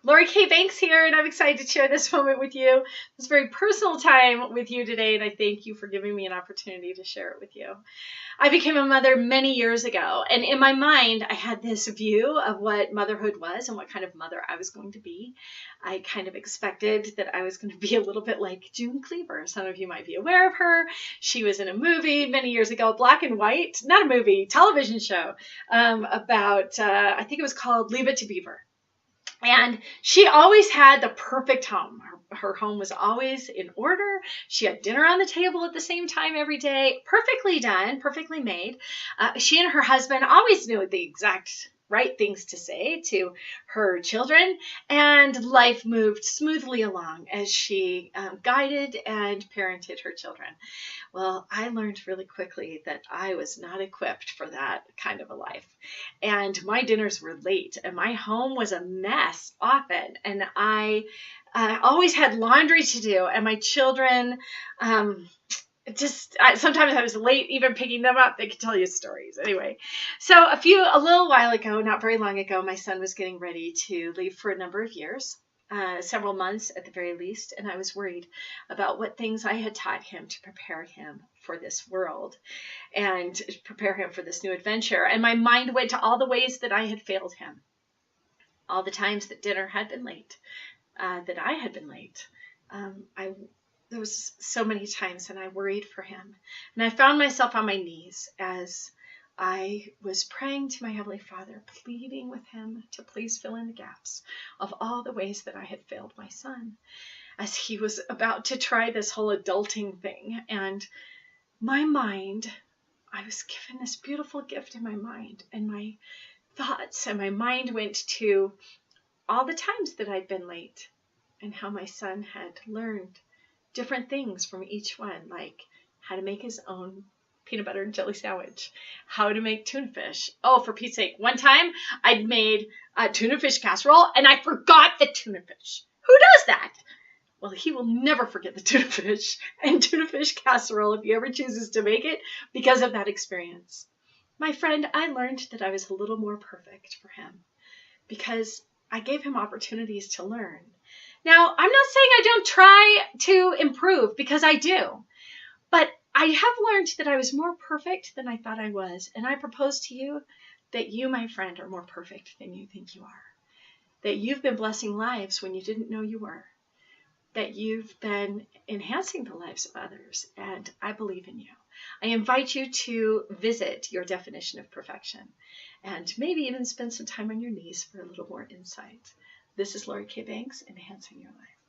Lori K. Banks here, and I'm excited to share this moment with you, this very personal time with you today, and I thank you for giving me an opportunity to share it with you. I became a mother many years ago, and in my mind, I had this view of what motherhood was and what kind of mother I was going to be. I kind of expected that I was going to be a little bit like June Cleaver. Some of you might be aware of her. She was in a movie many years ago, black and white, not a movie, television show about, I think it was called Leave It to Beaver. And she always had the perfect home. Her home was always in order. She had dinner on the table at the same time every day, perfectly done, perfectly made. She and her husband always knew the exact right things to say to her children, and life moved smoothly along as she guided and parented her children. Well, I learned really quickly that I was not equipped for that kind of a life. And my dinners were late, and my home was a mess often. And I always had laundry to do, and my children sometimes I was late even picking them up. They could tell you stories. Anyway, so a little while ago, not very long ago, my son was getting ready to leave for a number of years. Several months at the very least, and I was worried about what things I had taught him to prepare him for this world and prepare him for this new adventure. And my mind went to all the ways that I had failed him, all the times that dinner had been late, that I had been late. There was so many times, and I worried for him. And I found myself on my knees as I was praying to my Heavenly Father, pleading with him to please fill in the gaps of all the ways that I had failed my son as he was about to try this whole adulting thing. And my mind, I was given this beautiful gift in my mind, and my thoughts and my mind went to all the times that I'd been late and how my son had learned different things from each one, like how to make his own peanut butter and jelly sandwich, how to make tuna fish. Oh, for Pete's sake, one time I'd made a tuna fish casserole and I forgot the tuna fish. Who does that? Well, he will never forget the tuna fish and tuna fish casserole if he ever chooses to make it because of that experience. My friend, I learned that I was a little more perfect for him because I gave him opportunities to learn. Now, I'm not saying I don't try to improve, because I do, but I have learned that I was more perfect than I thought I was, and I propose to you that you, my friend, are more perfect than you think you are, that you've been blessing lives when you didn't know you were, that you've been enhancing the lives of others, and I believe in you. I invite you to visit your definition of perfection and maybe even spend some time on your knees for a little more insight. This is Lori K. Banks, Enhancing Your Life.